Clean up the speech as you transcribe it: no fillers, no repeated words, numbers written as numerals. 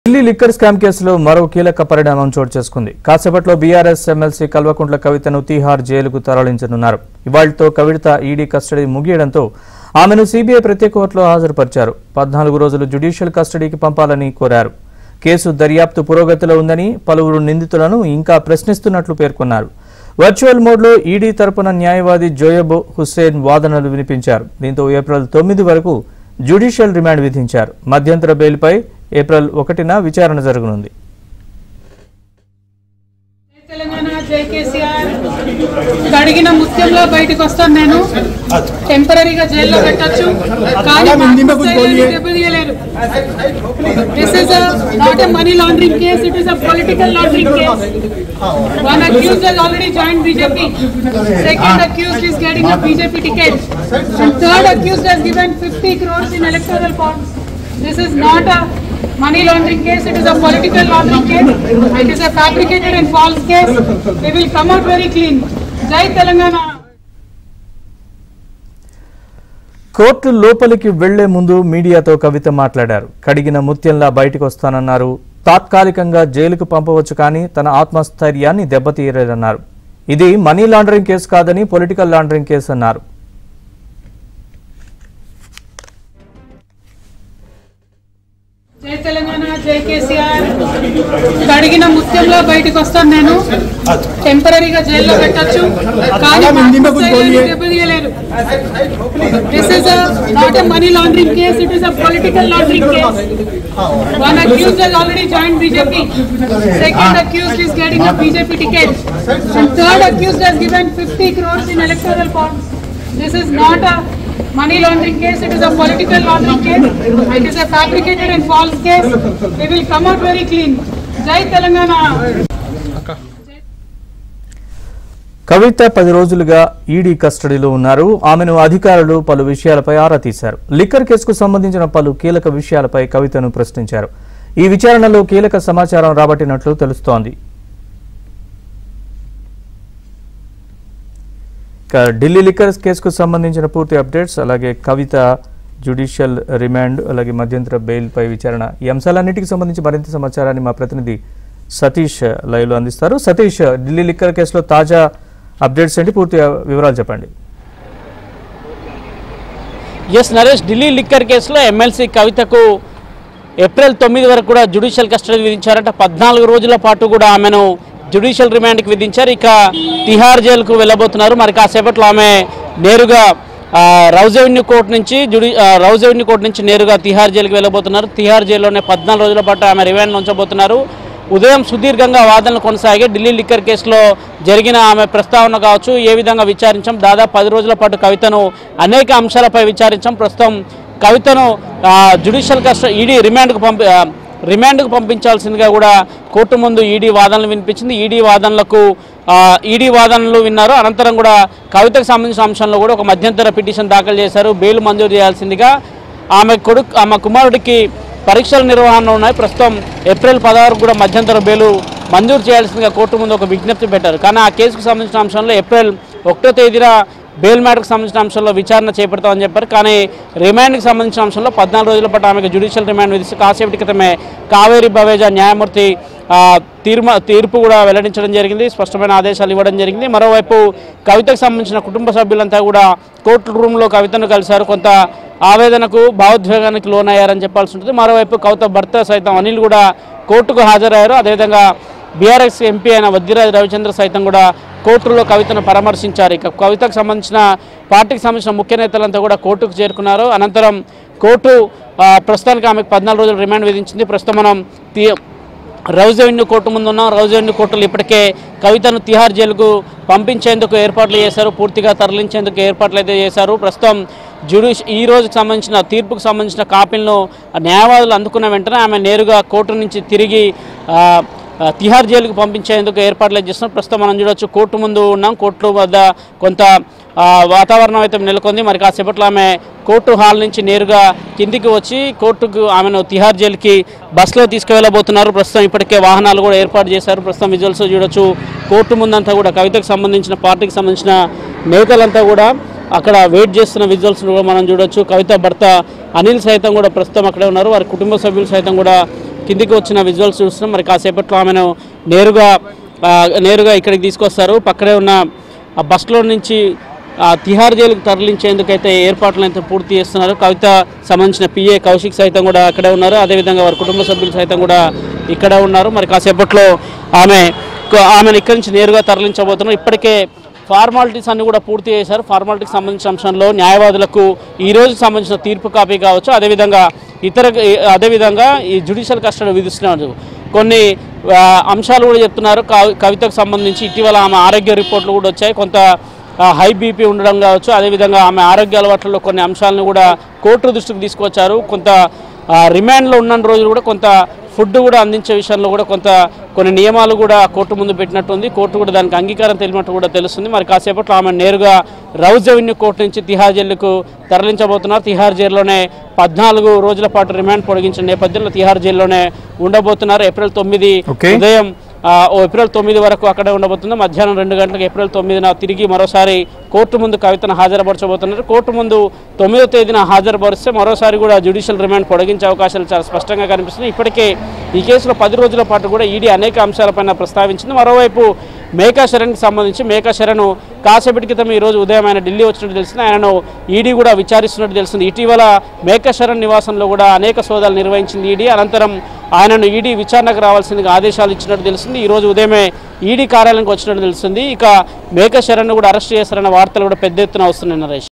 Delhi liquor scam కేసులో మరో కీలక పరిణామం చోటు చేసుకుంది. కాసేపట్లో బీఆర్ఎస్ ఎమ్మెల్సీ కల్వకుంట్ల కవితను తీహార్ జైలుకు తరలించనున్నారు. ఇవాళ్లతో కవిత ఈడీ కస్టడీ ముగియడంతో ఆమెను సీబీఐ ప్రత్యేక కోర్టులో హాజరుపరిచారు. 14 రోజులు జ్యుడిషియల్ కస్టడీకి పంపాలని కోరారు. కేసు దర్యాప్తు పురోగతిలో ఉందని, పలువురు నిందితులను ఇంకా ప్రశ్నిస్తున్నట్లు పేర్కొన్నారు. వర్చువల్ మోడ్లో ఈడీ తరపున న్యాయవాది జోయబ్ హుస్సేన్ వాదనలు వినిపించారు. దీంతో ఏప్రిల్ 9 వరకు జ్యుడిషియల్ రిమాండ్ విధించారు. మధ్యంతర బెయిల్పై ఏప్రిల్ 1న విచారణ జరగనుంది. అడిగిన ముత్యంలో బయటకు వస్తాను. నేను టెంపరీగా జైల్లో పెట్టచ్చు, కానీ దెబ్బతీయలేరు. This is not a money laundering case, it is a political laundering case. One accused has already joined BJP. Second accused is getting a BJP ticket. And third accused has given 50 crores in electoral bonds. This is not a money laundering case, it is a political laundering case. It is a fabricated and false case. We will come out very clean. Jai Telangana. Court లోపలికి వెళ్లే ముందు మీడియాతో కవిత మాట్లాడారు. కడిగిన ముత్యంలా బయటకు వస్తానన్నారు. తాత్కాలికంగా జైలుకు పంపవచ్చు, కానీ తన ఆత్మస్థైర్యాన్ని దెబ్బతీయలేదన్నారు. ఇది మనీ లాండరింగ్ కేసు కాదని, పొలిటికల్ లాండరింగ్ కేసు అన్నారు. జై తెలంగాణ, జై కేసీఆర్. అడిగిన ముత్యంలో బయటకు వస్తాను. నేను టెంపరీగా జైల్లో పెట్టచ్చు, కానీ దెబ్బతీయలేరు. This is not a money laundering case, it is a political laundering case. One accused has already joined BJP. Second accused is getting a BJP ticket. And third accused has given 50 crores in electoral bonds. This is not a money laundering case, it is a political laundering case. It is a fabricated and false case. We will come out very clean. Jai Telangana. కవిత 10 రోజులుగా ED కస్టడీలో ఉన్నారు. ఆమెను అధికారులు పలు విషయాలపై ఆరా తీశారు. Liquor కేసుకు సంబంధించిన పలు కీలక విషయాలపై కవితను ప్రశ్నించారు. ఈ విచారణలో కీలక సమాచారం రాబట్టినట్లు తెలుస్తోంది. ఢిల్లీ లిక్కర్ కేసుకు సంబంధించిన పూర్తి అప్డేట్స్, అలాగే కవిత జ్యుడిషియల్ రిమాండ్, అలాగే మధ్యంతర బెయిల్పై విచారణ, ఈ అంశాలన్నింటికి సంబంధించి మరింత సమాచారాన్ని మా ప్రతినిధి సతీష్ లైవ్లో అందిస్తారు. సతీష్, ఢిల్లీ లిక్కర్ కేసులో తాజా అప్డేట్స్ ఏంటి, పూర్తి వివరాలు చెప్పండి. ఎస్ నరేష్, ఢిల్లీ లిక్కర్ కేసులో ఎమ్మెల్సీ కవితకు ఏప్రిల్ 9 వరకు కూడా జ్యుడిషియల్ కస్టడీ విధించారంట. 14 రోజుల పాటు కూడా ఆమెను జ్యుడిషియల్ రిమాండ్కి విధించారు. ఇక తిహార్ జైలుకు వెళ్ళబోతున్నారు. మరి కాసేపట్లో ఆమె నేరుగా రౌజ్ అవెన్యూ కోర్టు నుంచి నేరుగా తిహార్ జైలుకి వెళ్ళబోతున్నారు. తిహార్ జైల్లోనే 14 రోజుల పాటు ఆమె రిమాండ్లో ఉంచబోతున్నారు. ఉదయం సుదీర్ఘంగా వాదనలు కొనసాగే ఢిల్లీ లిక్కర్ కేసులో జరిగిన ఆమె ప్రస్తావన కావచ్చు, ఏ విధంగా విచారించాం. దాదాపు 10 రోజుల పాటు కవితను అనేక అంశాలపై విచారించాం. ప్రస్తుతం కవితను జ్యుడిషియల్ కస్టడీ ఈడీ రిమాండ్కు పంపించాల్సిందిగా కూడా కోర్టు ముందు ఈడీ వాదనలు వినిపించింది. ఈడీ వాదనలు విన్నారు. అనంతరం కూడా కవితకు సంబంధించిన అంశంలో కూడా ఒక మధ్యంతర పిటిషన్ దాఖలు చేశారు. బెయిల్ మంజూరు చేయాల్సిందిగా. ఆమె కుమారుడికి పరీక్షల నిర్వహణ ఉన్నాయి. ప్రస్తుతం ఏప్రిల్ 16 కూడా మధ్యంతర బెయిల్ మంజూరు చేయాల్సిందిగా కోర్టు ముందు ఒక విజ్ఞప్తి పెట్టారు. కానీ ఆ కేసుకు సంబంధించిన అంశంలో ఏప్రిల్ 1వ తేదీన బెయిల్ మ్యాటర్కి సంబంధించిన అంశంలో విచారణ చేపడతామని చెప్పారు. కానీ రిమాండ్కి సంబంధించిన అంశంలో 14 రోజుల పాటు ఆమెకు జ్యుడిషియల్ రిమాండ్ విధిస్తూ కాసేపటి క్రితమే కావేరి బవేజా న్యాయమూర్తి తీర్పు కూడా వెల్లడించడం జరిగింది. స్పష్టమైన ఆదేశాలు ఇవ్వడం జరిగింది. మరోవైపు కవితకు సంబంధించిన కుటుంబ సభ్యులంతా కూడా కోర్టు రూమ్లో కవితను కలిశారు. కొంత ఆవేదనకు, భావోద్వేగానికి లోనయ్యారని చెప్పాల్సి ఉంటుంది. మరోవైపు కవిత భర్త సైతం అనిల్ కూడా కోర్టుకు హాజరయ్యారు. అదేవిధంగా బీఆర్ఎస్ ఎంపీ అయిన వద్దిరాజు రవిచంద్ర సైతం కూడా కోర్టులో కవితను పరామర్శించారు. ఇక కవితకు సంబంధించిన పార్టీకి సంబంధించిన ముఖ్య నేతలంతా కూడా కోర్టుకు చేరుకున్నారు. అనంతరం కోర్టు ప్రస్తుతానికి ఆమెకు 14 రోజులు రిమాండ్ విధించింది. ప్రస్తుతం మనం రౌజ్ అవెన్యూ కోర్టు ముందు ఉన్నాం. రౌజ్ అవెన్యూ కోర్టులు ఇప్పటికే కవితను తిహార్ జైలుకు పంపించేందుకు ఏర్పాట్లు చేశారు. పూర్తిగా తరలించేందుకు ఏర్పాట్లు అయితే చేశారు. ప్రస్తుతం ఈ రోజుకు సంబంధించిన తీర్పుకు సంబంధించిన కాపీలను న్యాయవాదులు అందుకున్న వెంటనే ఆమె నేరుగా కోర్టు నుంచి తిరిగి తిహార్ జైలుకు పంపించేందుకు ఏర్పాట్లు చేస్తున్నారు. ప్రస్తుతం మనం చూడవచ్చు, కోర్టు ముందు ఉన్నాం. కోర్టు వద్ద కొంత వాతావరణం అయితే నెలకొంది. మరి కాసేపట్లో ఆమె కోర్టు హాల్ నుంచి నేరుగా కిందికి వచ్చి కోర్టుకు ఆమెను తిహార్ జైలుకి బస్సులో తీసుకువెళ్ళబోతున్నారు. ప్రస్తుతం ఇప్పటికే వాహనాలు కూడా ఏర్పాటు చేశారు. ప్రస్తుతం విజువల్స్ చూడొచ్చు, కోర్టు ముందంతా కూడా కవితకు సంబంధించిన పార్టీకి సంబంధించిన నేతలంతా కూడా అక్కడ వెయిట్ చేస్తున్న విజువల్స్ కూడా మనం చూడొచ్చు. కవిత భర్త అనిల్ సైతం కూడా ప్రస్తుతం అక్కడే ఉన్నారు. వారి కుటుంబ సభ్యులు సైతం కూడా కిందికి వచ్చిన విజువల్స్ చూస్తున్నాం. మరి కాసేపట్లో ఆమెను నేరుగా ఇక్కడికి తీసుకొస్తారు. పక్కనే ఉన్న బస్లో నుంచి తిహార్ జైలుకు తరలించేందుకైతే ఏర్పాట్లను అయితే పూర్తి చేస్తున్నారు. కవిత సంబంధించిన పిఏ కౌశిక్ సైతం కూడా అక్కడే ఉన్నారు. అదేవిధంగా వారి కుటుంబ సభ్యులు సైతం కూడా ఇక్కడ ఉన్నారు. మరి కాసేపట్లో ఆమెను ఇక్కడి నుంచి నేరుగా తరలించబోతున్నారు. ఇప్పటికే ఫార్మాలిటీస్ అన్ని కూడా పూర్తి చేశారు. ఫార్మాలిటీకి సంబంధించిన అంశంలో న్యాయవాదులకు ఈ రోజు సంబంధించిన తీర్పు కాపీ కావచ్చు, అదేవిధంగా ఈ జ్యుడిషియల్ కస్టడీ విధిస్తున్నారు. కొన్ని అంశాలు కూడా చెప్తున్నారు. కవితకు సంబంధించి ఇటీవల ఆమె ఆరోగ్య రిపోర్ట్లు కూడా వచ్చాయి. కొంత హై బీపీ ఉండడం కావచ్చు, అదేవిధంగా ఆమె ఆరోగ్య అలవాట్లలో కొన్ని అంశాలను కూడా కోర్టు దృష్టికి తీసుకొచ్చారు. కొంత రిమాండ్లో ఉన్న రోజులు కూడా కొంత ఫుడ్ కూడా అందించే విషయంలో కూడా కొన్ని నియమాలు కూడా కోర్టు ముందు పెట్టినట్టుంది. కోర్టు కూడా దానికి అంగీకారం తెలిపినట్టు కూడా తెలుస్తుంది. మరి కాసేపట్లో ఆమె నేరుగా రౌజ్ రెవెన్యూ కోర్టు నుంచి తిహార్ జైలుకు తరలించబోతున్నారు. తిహార్ జైల్లోనే 14 రోజుల పాటు రిమాండ్ పొడిగించిన నేపథ్యంలో తిహార్ జైల్లోనే ఉండబోతున్నారు. ఏప్రిల్ 9 వరకు అక్కడే ఉండబోతుంది. మధ్యాహ్నం 2 గంటలకు ఏప్రిల్ 9న తిరిగి మరోసారి కోర్టు ముందు కవితను హాజరుపరచబోతున్నారు. కోర్టు ముందు 9వ తేదీన హాజరుపరిస్తే మరోసారి కూడా జ్యుడిషియల్ రిమాండ్ పొడిగించే అవకాశాలు చాలా స్పష్టంగా కనిపిస్తున్నాయి. ఇప్పటికే ఈ కేసులో 10 రోజుల పాటు కూడా ఈడీ అనేక అంశాలపైన ప్రస్తావించింది. మరోవైపు మేకా శరణ్కి సంబంధించి మేకా శరణ్ కాసేపటి క్రితం ఈరోజు ఉదయం ఆయన ఢిల్లీ వచ్చినట్టు తెలిసింది. ఆయనను ఈడీ కూడా విచారిస్తున్నట్టు తెలిసింది. ఇటీవల మేకా శరణ్ నివాసంలో కూడా అనేక సోదాలు నిర్వహించింది ఈడీ. అనంతరం ఆయనను ఈడీ విచారణకు రావాల్సిందిగా ఆదేశాలు ఇచ్చినట్టు తెలిసింది. ఈరోజు ఉదయమే ఈడీ కార్యాలయానికి వచ్చినట్టు తెలుస్తుంది. ఇక మేకా శరణ్ కూడా అరెస్ట్ చేశారన్న వార్తలు కూడా పెద్ద ఎత్తున వస్తున్నాయి నరేష్.